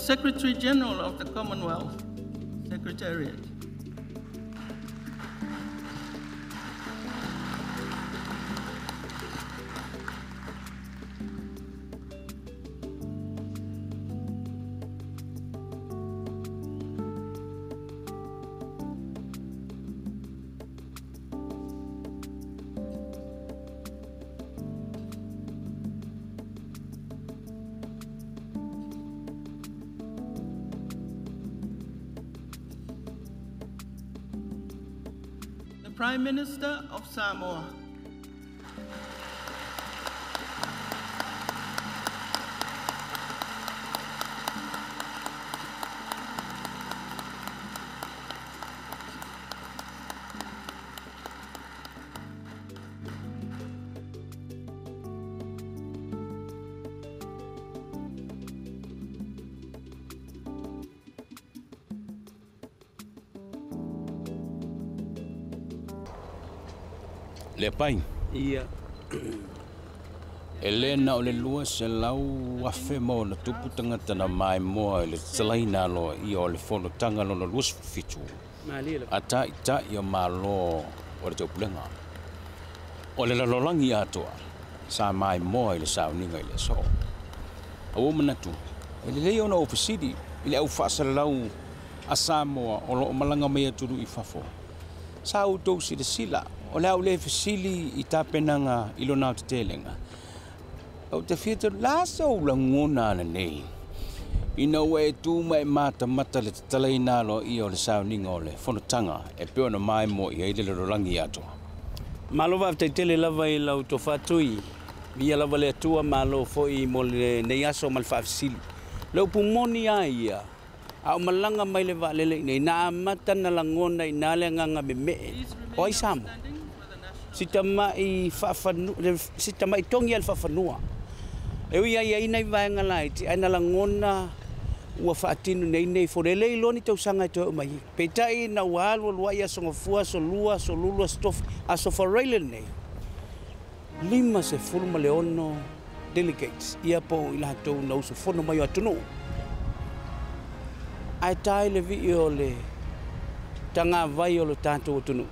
Secretary General of the Commonwealth Secretariat. Prime Minister of Samoa. Le pai. Ia. Elena o le lua se lau afe mo na tupu tangata na mai moa le talaina lo I o le fono tanga lo na lua fitu. Malila. Ata ita ia malo o le taupulenga. O le lalolangi atoa. Sa mai moa le sauninga I le so. Awo manatu. Ele leo na ofisidi. Ile au fasa lau a Samoa o lo malanga mea turu I fafo. Sa au tau si de sila. O le au le fesili I tapenanga ilo nao te telenga. O te whita lasa o la ngona na nei. Ina ue tu mai mata mata le talai nalo I o le sauninga o le whanotanga e peo na mai mo I aile le rolangi ato. Malo va te tele lava I lau to fatui. Via lava le atua malo foi mo le neiaso mal fafsili. Lau pumoni ia. Au malanga mai le va lele nei na mata na langona I nale nganga me. O ai Samoa. Sitamai fafanu sitamai tongi al fafanua. E ia ina I vaenga lai ti ana langona ua faatinu nei forele loni tau sanga to mai. Petai na walo lua ia songa fua so lua so lulu stof aso forele nei. Lima se fulma leono delegates ia po ila to na uso fono mai atuno. Ai tai le vi o le tanga vai o lo tanto tunu.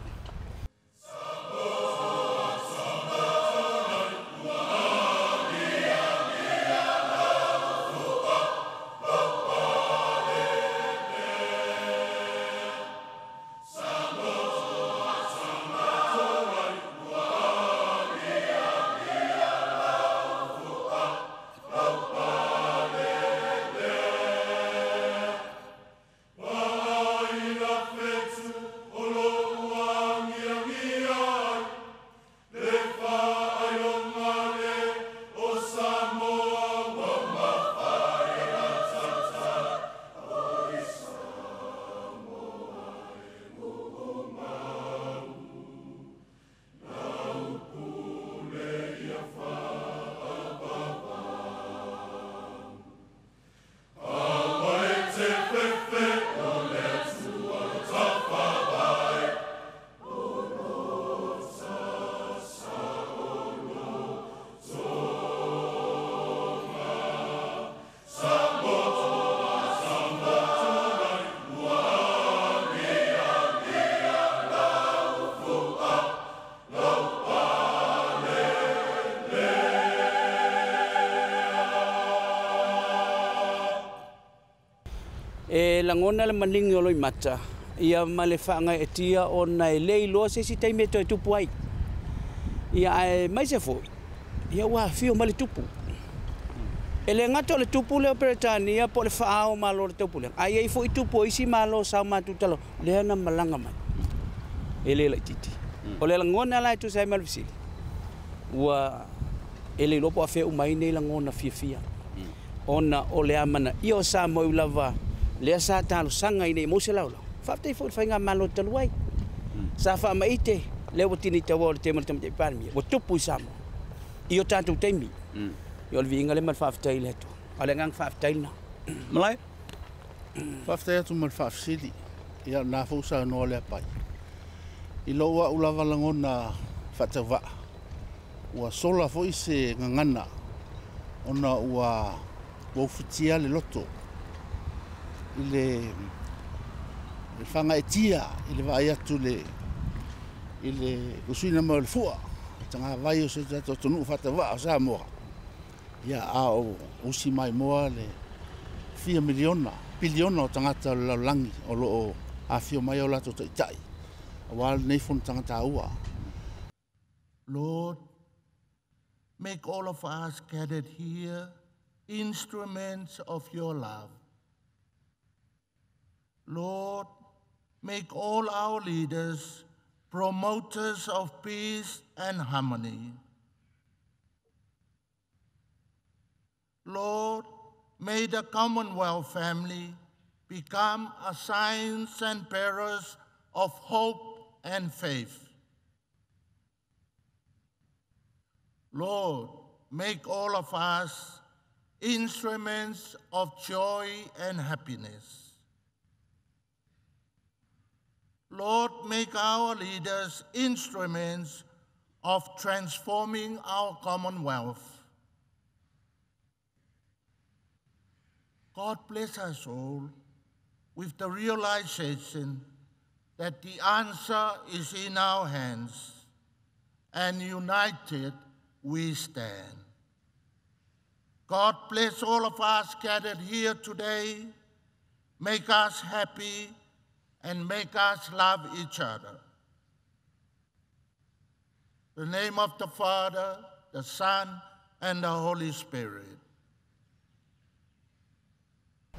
E langona le maningi o loi mata. Ia male whaanga e tia o nei lei loa se si teime toi tupu ai. Ia ai mai se foi. Ia ua fio male tupu. E le ngata o le tupu leo Peretania po le whaao malo le tupu leo. Ai ei foi tupu o isi malo sao matu talo. Lea na malanga mai. E le lai titi. O le langona lai tu sai malvisili. Ua e le lopo a fea umai nei langona fia. Ona o le amana. Ia o sa mo lava. Lea sa talo sanga I nei mo se laulau. Whaptei fo whainga malo talu ai. Sa wha maite, lea wa tini tawa o le te marita mate parmi. Wa tupu I Samoa. I o tātou teimi. I o le vinga le mal whaftai le ato. A le ngang whaftai na. Malai? Whaftai atu mal whafsili. Ia nā fausa noa lea pai. I loa ulawa langona whatawa. Ua sola fo I se ngangana. Ona ua waufutia le loto. le whanga e tia i le vai atu i le kusuina mo le fua. Tanga vai o se tato tonu whata wa o Samoa. Ia a o usi mai moa le 4 biliona o tangata laulangi o loo a fio mai o lato taitai. A wale nei fun tangata ua. Lord, make all of us gathered here instruments of your love. Lord, make all our leaders promoters of peace and harmony. Lord, may the Commonwealth family become a signs and bearers of hope and faith. Lord, make all of us instruments of joy and happiness. Lord, make our leaders instruments of transforming our Commonwealth. God bless us all with the realization that the answer is in our hands, and united we stand. God bless all of us gathered here today, make us happy, and make us love each other. In the name of the Father, the Son, and the Holy Spirit.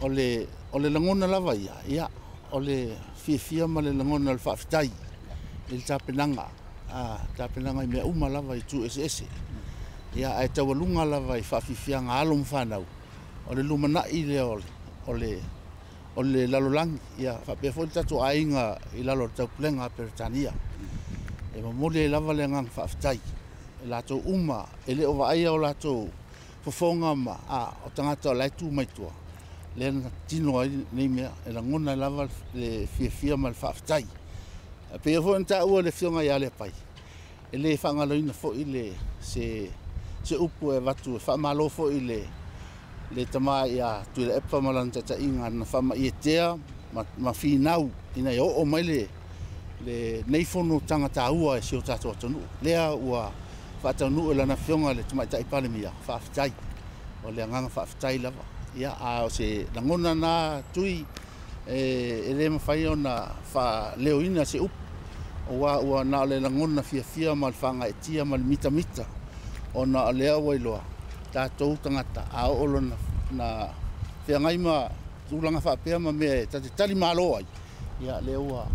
Ole langona lava ia ole fia ma le langona le whaafitai le tāpenanga tāpenanga I mea uma lava I tu ese ia ai tawalunga lava I whaafifianga alum whanau ole lumanai le ole lalolangi ia whapea fo tatu ainga I lalo taupulenga Peritania e mamole lava le ngang whaafitai e lato uma e le ova aia o lato fofonga ma o tangata o laitu maitua Lena tino ai nei mea e la ngona lava le fia ma le whaafitai. Pe fo nta ua le fionga ia le pai. E le whangaloina fo I le se upu e watu e whaamalo fo I le tama ia tui le epa malanta ta inga na whama I e tea ma whinau ina I o mai le neifono tangata ua e sio tato atonu. Lea ua whaatanu e lana fionga le tama I taipale mia whaafitai. O le anganga whaafitai lava. Ia a se langona na tui e le mawhai o na wha leoina se up o ua na le langona fia ma le whanga e tia ma le mita o na lea wailoa tātou tangata a olo na whiangai ma tūlanga whapea ma mea tate tali malo ai ia le ua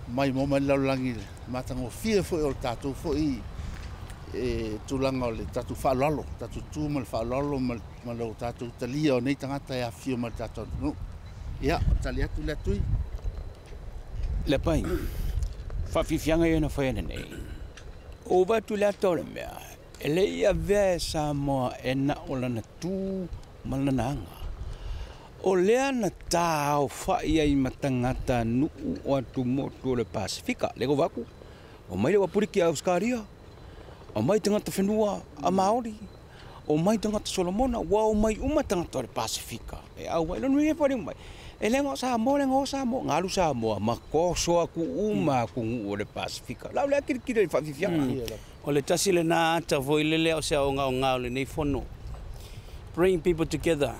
mai mo mai laulangi le matango fia fo o tātou fo I tūlanga o le tatu whalalo, tatu tū ma le whalalo ma lau tatu talia o nei tangata e a fio ma le tatu no. Ia, tali atu le atui. Le pai, whawhiwhianga I ana whaiana nei. O watu le atore mea, e le ia vea Samoa e na o lana tū ma lana anga. O lea na tā o whai ai matangata nuu o atu motu o le Pasifika, lego waku. O mai le wapuriki a Auskaria. O mai tangata whenua a Maori. O mai tangata Solomona. Wa o mai uma tangata o le Pasifika. E au mai lanu e whare umai. E lengo Samoa, lengo Samoa. Ngalu Samoa. Ma koso aku uma aku ngu o le Pasifika. Lau lea kirikiri le whawhiwhianga. O le tasi le nā ata voi lele o sea o ngao le nei whono. Bringing people together.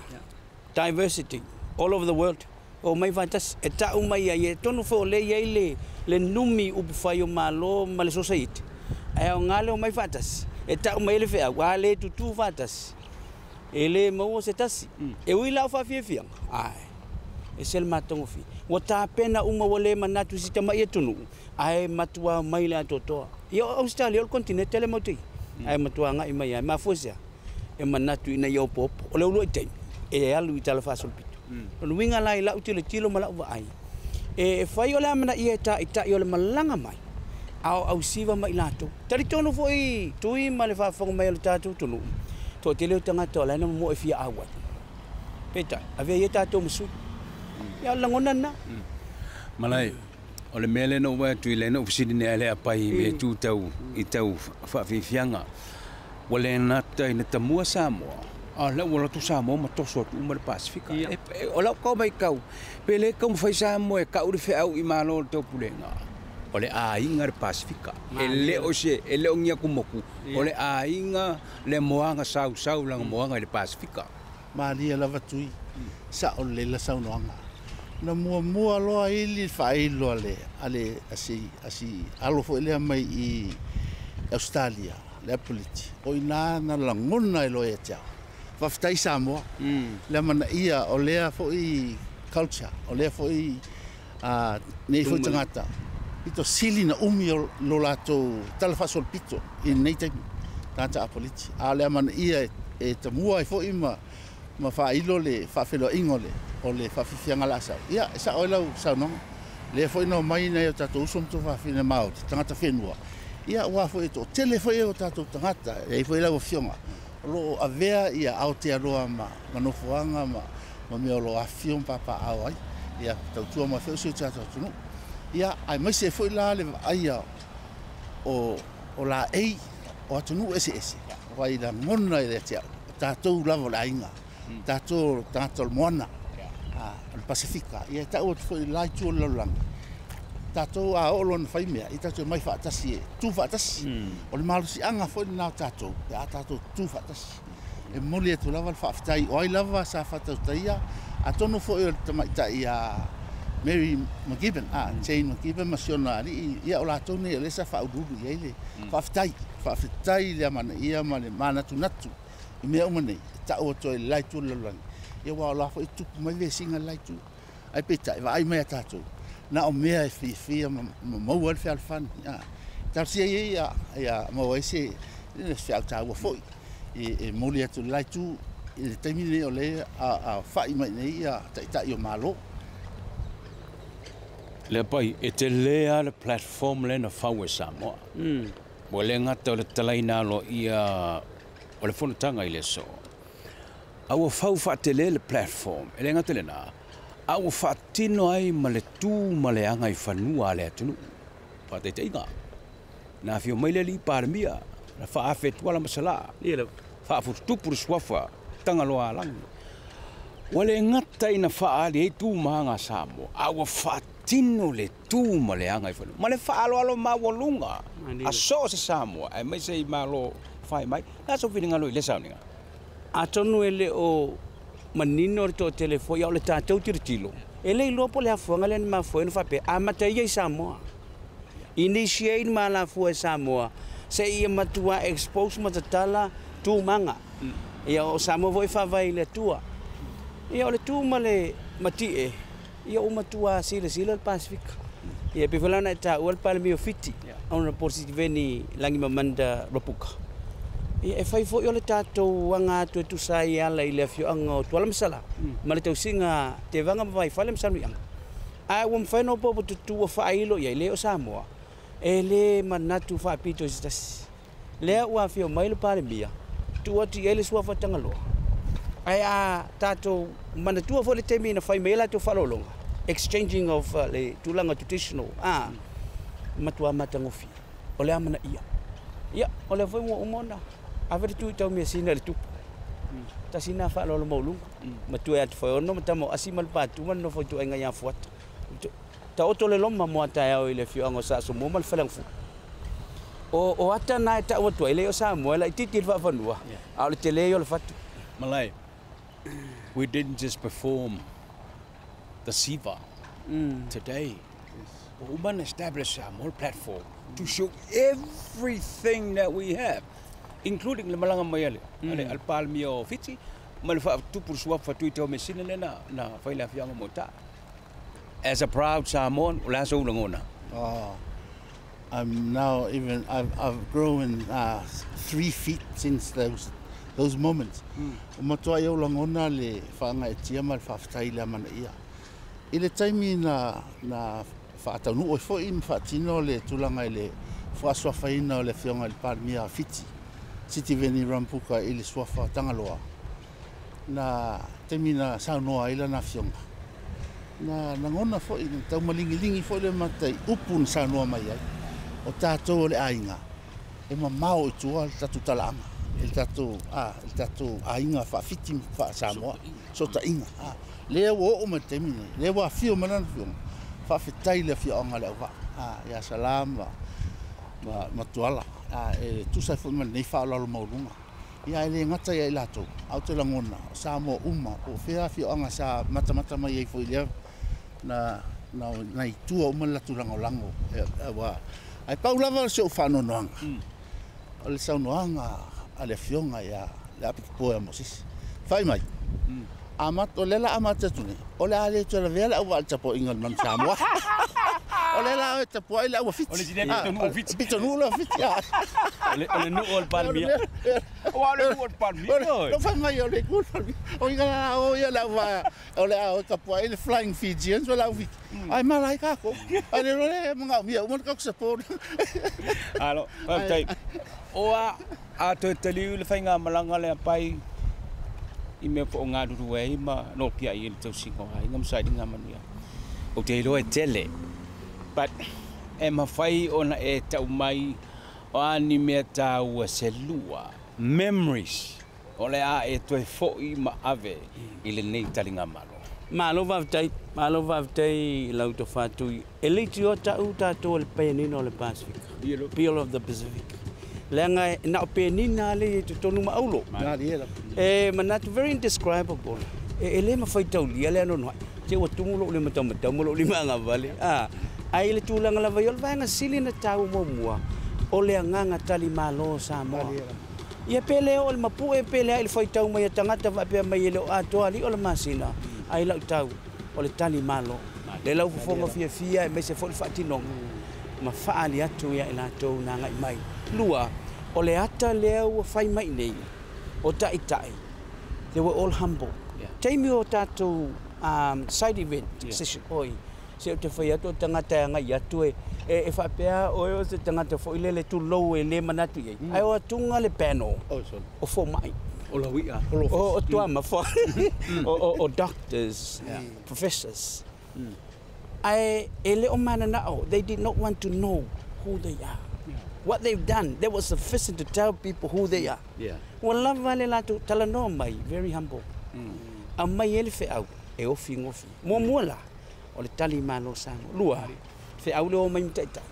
Diversity. All over the world. O mai whaitas. E ta umai ai e tonu whao le iei le numi upu whai o malo ma le society. Ai o ngale o mai fatas e tau mai le fea wa le tutu fatas e le mo se tasi e ui la fa fia ai e sel matongo fi wa ta pena uma wole manatu sita mai tunu ai matua mai la toto yo Australia o continente le moti ai matua nga I mai ai ma fosia e manatu ina yo pop o le lu itai e alu itala fa sol pitu no winga lai la utile tilo mala wa ai e fai o la mana ita yo le malanga mai au siva mai lato tari tono foi tui ma le fafonga mai le tatu tunu to te leo tangata la na mo e fia awa peta ave ye tatu musu ya langona na malai o le mele no wa tui le no fisidi ne ale apai me tu tau I tau fa fianga wale nata ina tamua Samoa a la wala tu Samoa ma toso tu ma le Pasifika o la ko mai kau Pele kau fai Samoa ka uri fe au I malo to pulenga. Ole ainga le Pasifika. Ele o se ele ongia kumoku. Ole ainga le moanga sau lang moanga le Pasifika. Malia lava tui. Sa o le la sau noanga. Na mua loa ili fai loa ale asi alo fo ele mai I Australia le politi. O ina na langona ilo e tia. Whaftai Samoa. Le mana ia o lea fo I culture. O lea fo I nei fo tangata. Ito sili na umi o lo lato talafasol pito I nei taimi. Tata a politi. A lea mana ia e tamua I fo I ma whailo le whawhelo ingole o le whawhiwhianga la sau. Ia, sa oilau sau nonga. Le fo ino mai nei o tato usum tu whawhine Māori, tangata whenua. Ia, ua fo ito, tele fo o tato tangata, e fo ilau o whionga. Lo avea ia Aotearoa ma manofuanga ma mea lo a whiong papa au ai. Ia, tautua ma wheo si o tato tunu. Ia, ai mai se fo ila le aia o la ei o atunu ese. Wai la ngona I le tia, tatou lavo la inga. Tatou moana. Al Pasifika. Ia tau fo lai tu lolang. Tatou a olon fai mea. I tatou mai whaatasi e. Tu whaatasi. O le malusi anga fo na tatou. Ia tatou tu whaatasi. E moli tu lava whaafitai. O ai lava sa whaatautai a tono fo e tamaitai a Mary McGibbon. Jane McGibbon masiona ali. Ia o la tone e lesa whaururu i eile. Whaafitai. Whaafitai le mana ia mane mana tunatu. I mea umanei. Tau to e lai tu lolang. Ia wa la fo tupu mai le singa lai tu. Ai peta e vai mai tatou. Na o mea e fia mau al fe al fan. Ta sia ia mo ese ne fa ta wa foi. E moli atu lai tu e termine o le a fai mai nei ia ta io malo. Le pai e te lea le platform le na fawe Samoa. Mo le ngata o le talaina lo ia o le fonatanga I le so. Aua fau whaatele le platform, e le ngata le nā. Aua whaatino ai ma le tū ma le anga I whanua le atunu. Whaatei te inga. Nā whio maile li pāremia, na whaafetua la masala. Whaafutupu suafa, tanga loa alangi. Wale ngata ina whaali ei tū mahanga Samoa. Aua whaatino le tū ma le anga I whanua. Ma le whaalo ma walunga. A so se Samoa, ai mai se I malo whai mai. Nā so whiringalo I le sauninga. A tonu ele o manino o to telefo ia o le tātou tiritilo. Ele I lopo le hafuanga le ni mafua inu whape. A matai I Samoa. Initiate ma la fua Samoa. Se ia matua expose matatala tu manga. Ia o Samoa voi whawai le tua. Ia o le tu ma le matie. Ia o matua sila le Pasifika. Ia pifalana ta ual pale mio fiti. Ona positiveni langi mamanda rapuka. E fai fo yo le tatou anga tu sai ala I le fio anga tu ala masala. Ma le tausinga te vanga vai fale masanu yang. Ai wam fai no po tu fa ilo ia le o Samoa. E le manatu fa pito stas. Le wa fio mai le pale mia. Tu ati ele sua fa tangalo. Ai a tatou manatu fo le temi na fai mela tu falolonga. Exchanging of le tulanga traditional. Matua matangofi. Ole amana ia. Ia, ole foi mo umona. Aver tu tau me sina le tupu. Ta sina fa lo maulungu. Matu e atu foi ono matamo asima le patu man no foi tu enga ia fuata. Ta oto le loma mo ata ia ile fio ango sa so mo mal falangu. O ata na ta o to ile o sa mo la titi fa fanua. A le tele yo le fatu. Malay, we didn't just perform the Siva today. We established a more platform to show everything that we have, including the Malanga Mayale, Al Palmio Fiti, Malfa to Pursua for Twitter Messina na Faila Fianga Mota. As a proud Samoan, Lazo Langona. I'm now I've grown 3 feet since those moments. Matoa yo langona le fanga etia mal faftai la mana ia. Ile taimi na whaatanu o fo in whaatino le tulanga le whaaswafa ina o le whionga le Palmia Fiti. Siti veni rampuka i le swafa tangaloa. Na taimi na saunoa ila na whionga. Na ngona fo in tau malingi fo le matai upun saunoa mai ai. O tātou le ainga. E mamao i tua tatu talanga. il tatu ainga whaafiti wha Samoa, so ta inga. Lea wo o ma temine, lea wa fio manan fio, whaafetai lea fio onga lea wa. Ya salam, ma tuala, e tusai fu man nei whaalalo maurunga. Ia ele ngata ia ilato, au te langona, Samoa uma, o whea fio onga sa mata mai ei fo ilea, na i tua uma latu lango, ai paulava se o whanonoanga. O le saunoanga, a le fionga ia le apiki poe Moses. Whai mai. O lela amat atune. O le ale tua vela au al tapo ingal man Samoa. O lela au tapo ai la au fiti. O le jine pitonu o fiti. Pitonu la fiti. O le nu o palmia. O le nu o palmia. No whai mai o le kul. O inga o ia la wa. O le au tapo ai le Flying Fijians o la au fiti. Ai malai kako. Ai le role mga mia umar kako support. Alo, tai. Oa a to taliu le fainga malanga le pai I me po ngā ruru e ma no pia I le tau singo hai ngam sai dinga manuia o te ilo e tele but e mawhai ona e tau mai o ani mea tau se lua memories o le a e toi fo'i ma ave I le nei talinga malo malo vavtai lau to fatui e leiti o tau tātou le payanina o le Pacific People of the Pacific Lenga na penina le to tonu maulo. Manatu very indescribable. Ele ma fai tau lia le no. Te o tumulo le mata mulo le manga vale. Ai le tulanga la vaiol vanga sili na tau mo mua. O le nganga tali malo Samoa. Ia pele o le mapu e pele ai le fai tau mai tangata va pe mai le ato ali o le masina. Ai la tau o le tali malo. Le lau fonga fia e me se fo fatino. Ma faali atu ia ila tau na ngai mai. Lua, o le ata leo whai mai nei, o tai. They were all humble. Teimi o tātou side event session, oi. Se o te whai atu o tangata ngai atu e whapea o se tangata fo ile le tu lou e le manatu iei. Ai o atunga le panel, o fo mai. O la wia. O tua ma fo. O doctors, professors. Ai ele o mana nao, they did not want to know who they are. What they've done, that was sufficient to tell people who they are. Well, love vale la tu talano mai, very humble. Mai ele fe au, e ofi ngofi. Mola, o le tali malo Samoa. Lua, fe au le o mai mtaitai.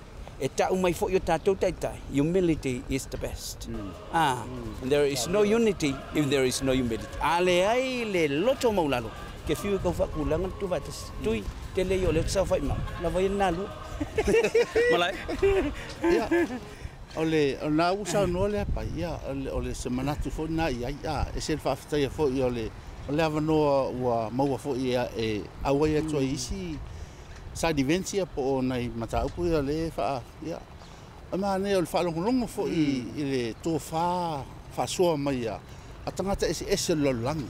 E ta umai fo yo tatou taitai. Humility is the best. And there is no unity if there is no humility. Ale ai le loto maulalo. Ke fiu ko fa kulangan tu vatas. Tui tele yo le sa fa ma. La vai na lu. Malai. Ole na usa no le pa ia ole semana tu fo na ia e se fa fta ia fo ole ava no wa mau fo ia e awa ia to isi sa divencia po nai mata upu ia le fa ia ama ne ole fa longo fo I le to fa so mai ia atanga ta ese lo lang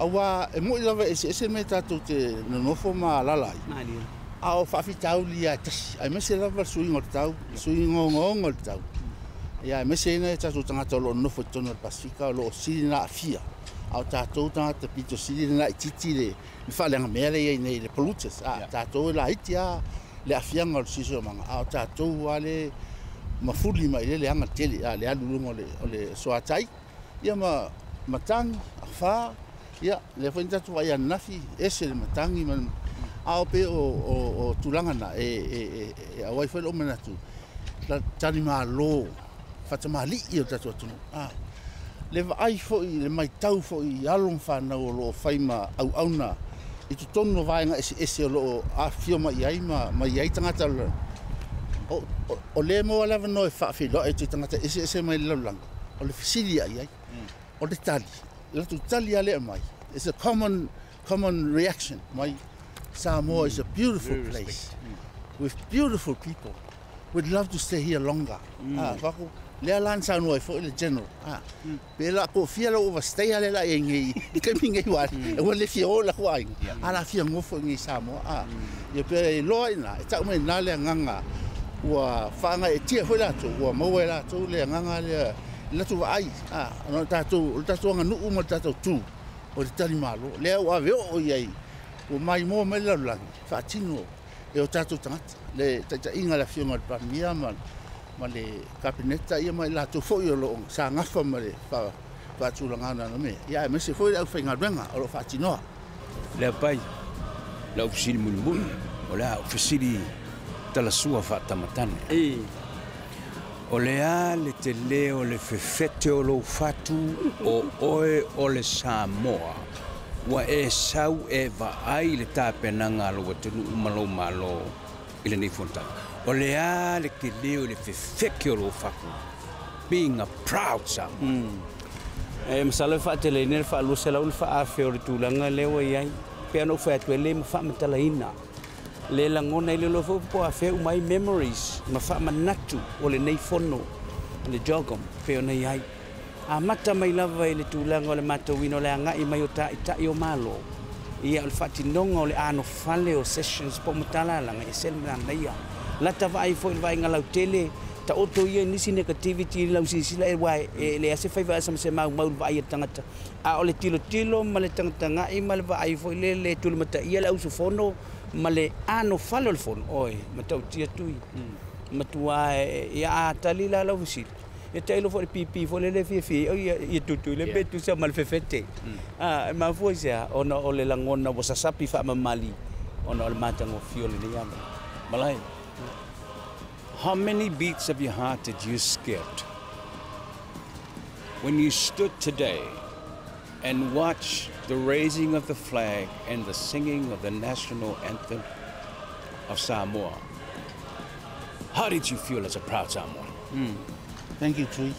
awa e mo lava ese me tatu te no fo ma lalai ao whawhitau lia tasi. Ai mese lava suingo tau, suingo ngongo tau. Ia mese ina e tātou tangata lo nofo tonu al Pasifika lo siri na afia. Ao tātou tangata pito siri na ititi le whalenga mele ia nei le pollutus. Tātou la iti le afianga o siso manga. Ao tātou wale mafuli mai le anga tele le alulungo o le soatai. Ia matangi, awha. Ia le whaintatu ai anafi ese le matangi ao pe o tulanga na awai foi o manatu la tani malo fata mali o tatu atu le vai foi le mai tau foi alon fa na o lo faima au na I tu tonu vai nga ese lo a fio mai ai mai ai tangata o le mo la no fa fi lo e tangata ese mai lo lang o le fisili ai o le tali la tu tali ale mai it's a common reaction mai Samoa is a beautiful place with beautiful people. We'd love to stay here longer. Le lan Samoa for the general. Bela ko fia lo overstay ale la ngi. Kemi ngi wa. E wa le fia o la ko ai. Ala fia ngofo ngi Samoa. Ye pe lo ina. Ta me na le nganga. Wa fanga e tia ho la to wa mo la to le nganga le la tu ai. No ta tu nga nu mo ta tu. O tali malo. Le wa ve o ye. O mai mo me la lang fa tino e o tatu tangata le ta inga la fionga pa mia man ma le kabineta ia mai la tu foi o lo sa ngafa ma le fa tulangana na me ia me se foi au fainga renga o lo fa tinoa le pai la ofisiri mulmul o la ofisiri tala sua fa tamatane o le a le te leo le fefete o lo fatu o oe o le Samoa wa e sau e vaai le tapenanga lo watunu malo i le nei fontana o le a le te leo le fefeke o lo fatu being a proud Samoan masala fa tele ne fa lu sela ul fa afe o tulanga le wa yai pe no fa tele ma fa matalaina le langona ile lo fo po afe mai memories ma fa manatu o le nei fono le jogom pe ona yai a mata mai lava ile tulanga o le mata wino le anga i mai o ta o malo ia al fatinonga o le ano fale o sessions po mutala langa e sel mana ia la ta vai fo il vai ngala tele ta oto ia nisi negativity lau sisila e wai le ase fai va se mau vai tangata a o le tilo ma le tanga i ma le vai fo le tulu mata ia lau su fono ma le ano falo le fono oi mata tia tui matua ia tali la lau sil e tailo fo le pipi fo le fi o ia tutu le betu sa mal fefete ma fo sia ona o le langona bo sasapi fa mali ona o le matango fiole le yama malai. How many beats of your heart did you skip when you stood today and watched the raising of the flag and the singing of the national anthem of Samoa? How did you feel as a proud Samoan? Thank you, Tui.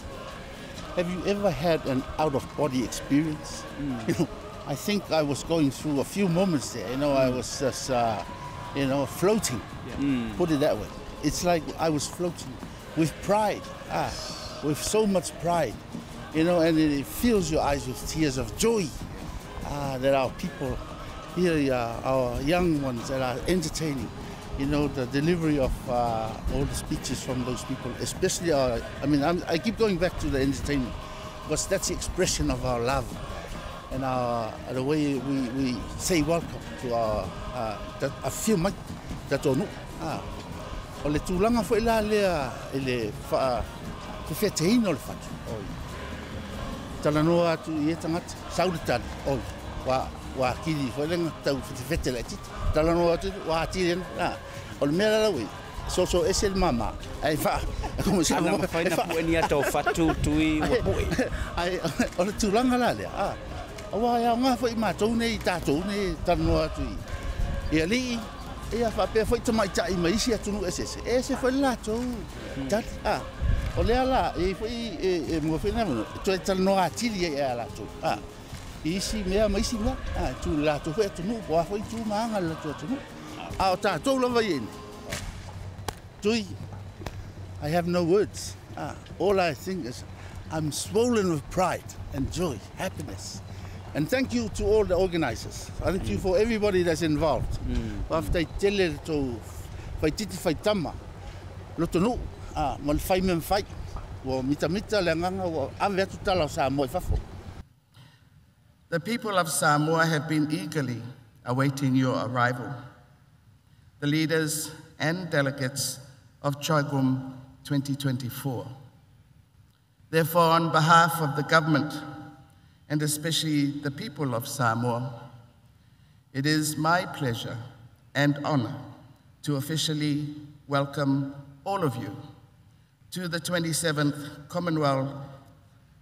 Have you ever had an out-of-body experience? You know, I think I was going through a few moments there. You know, I was just, floating. Put it that way. It's like I was floating with pride, with so much pride, you know, and it fills your eyes with tears of joy that our people here, our young ones that are entertaining, you know, the delivery of all the speeches from those people, especially I keep going back to the entertainment because that's the expression of our love and the way we say welcome to our, I feel my, that's all. O le tūlanga fo ila lea ele fa fefeteina o le fatu. Tala noa atu i e tangata, sauritani, wa kiri fo lenga tau fefete la titi. Tala noa atu, wa atiri o le mea laui, so ese le mama. Ai fa, como se llama? Ana faina pueni ato fatu tui wa pui. Ai, o le tūlanga la lea, awa ia ngā fo i mātou nei, tātou nei, tala noa atu i. Ia li, ia fa pe foi tama ita i mai sia tunu ese foi la to tat o le ala e foi mo fe na to tal no atili e ala to i si me mai si la tu la to foi tunu bo foi tu manga la to tunu o ta to lo vai tui I have no words all I think is I'm swollen with pride and joy, happiness. And thank you to all the organizers. Thank you for everybody that's involved. After I tell it to titi fai tama, lotonu, mal fai men fai, wo mita lenganga wo ave tu tala Samoa fafo. The people of Samoa have been eagerly awaiting your arrival. The leaders and delegates of CHOGM 2024. Therefore, on behalf of the government, and especially the people of Samoa, it is my pleasure and honor to officially welcome all of you to the 27th Commonwealth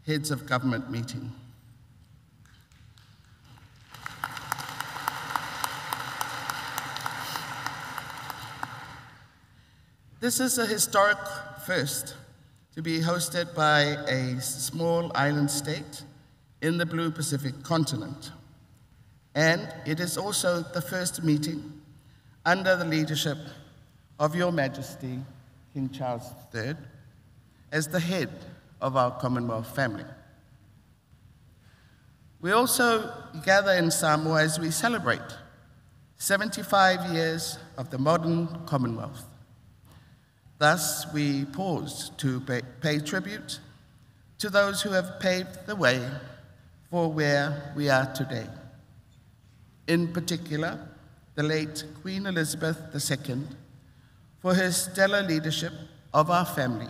Heads of Government meeting. This is a historic first to be hosted by a small island state in the Blue Pacific continent. And it is also the first meeting under the leadership of Your Majesty, King Charles III, as the head of our Commonwealth family. We also gather in Samoa as we celebrate 75 years of the modern Commonwealth. Thus, we pause to pay tribute to those who have paved the way for where we are today. In particular, the late Queen Elizabeth II, for her stellar leadership of our family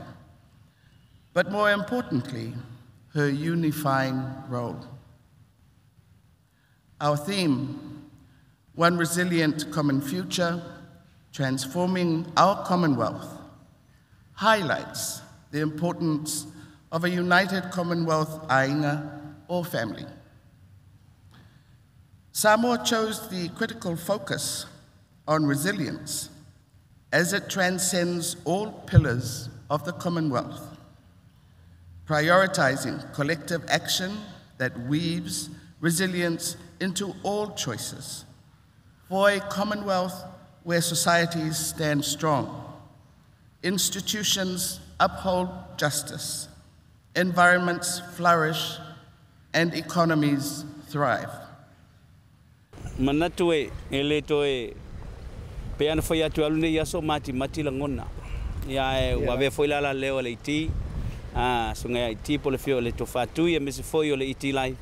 but more importantly, her unifying role. Our theme, One Resilient Common Future, Transforming Our Commonwealth, highlights the importance of a united Commonwealth ainga or family. Samoa chose the critical focus on resilience as it transcends all pillars of the Commonwealth, prioritizing collective action that weaves resilience into all choices for a Commonwealth where societies stand strong, institutions uphold justice, environments flourish, and economies thrive. Manatue ele toe pe ana foi atu alune ia so mati langona ia wa foi la leo le iti sunga iti po le fio le to fatu ia mese foi o le iti lai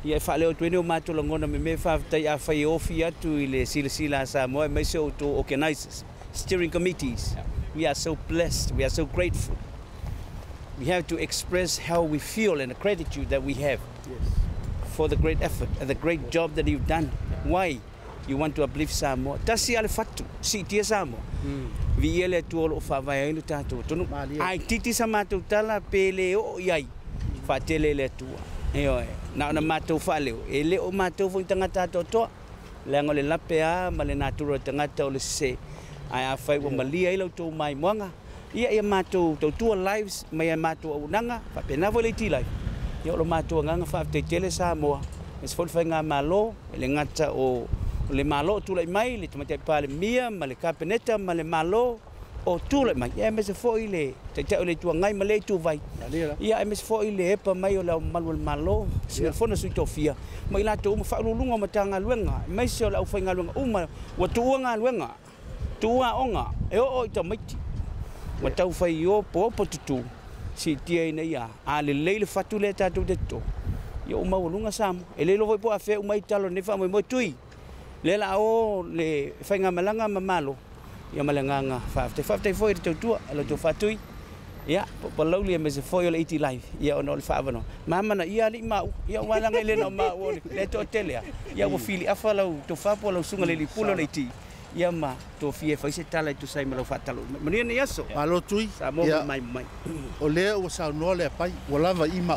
ia fa leo tu no matu langona me fa tai a fai ofi atu ile sila Samoa me so to organize steering committees. We are so blessed, we are so grateful. We have to express how we feel and the gratitude that we have for the great effort and the great job that you've done. Why you want to uplift Samoa? Tasi ale fatu, si tia Samoa. Vi ele tu o fa vai no tato. Tonu ai titi sa matu tala pele o iai. Fa tele le tu. Eo na matu fa le. Ele o matu fo tanga tato to. Le ngole lapea male naturo tanga to le se. Ai a fai o malia ilo to mai mwanga. Ia matu to two lives mai matu unanga fa pena vo le ti life. Ia lo matu nganga fa te tele Samoa. Es fol fa nga malo le ngata o le malo tu le mai le tomate pa le mia ma le kapeneta ma le malo o tu le mai e me se fo ile te le tu ngai ma le tu vai ia me se fo ile e pa mai o le malo se fo na su tofia mai la tu fa lulunga ma tanga luenga mai se o la fa nga luenga uma wa tu nga luenga tu onga e o to mai ma tau fa yo po tu si tia ina ia a le fatu le tatu de to yo uma lunga Samoa ele lo po afe uma italo ne fa mo tui le la o le fainga malanga mamalo ya malanga fa foi to tu lo to fatui ya po lo le me se foi le iti live ya ono le fa vano mama na ia li ma ya wala ngele no ma o le to tele ya wo fili afa lo to fa po lo sunga le li pulo le iti ya ma to fie fa se tala to sai me lo fatalo mani ne yaso alo tui ya mai o le o sa no le pai wala va ima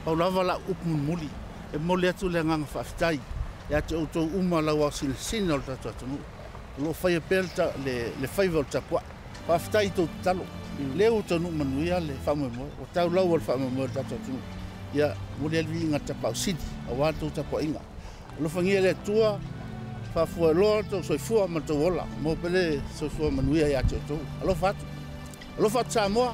o lava la upmuli e mole atu le nganga faftai ya te auto uma la wa sin o tatu lo fai pelta le fai volta kwa faftai to talo le o tonu manuia le famo o tau la o famo mo tatu ya mole vi ngata pa sidi a wa to ta kwa inga lo fangia le tua fa fu lo to so fu ma to wala mo pele so fu manuia ya to alo fat Samoa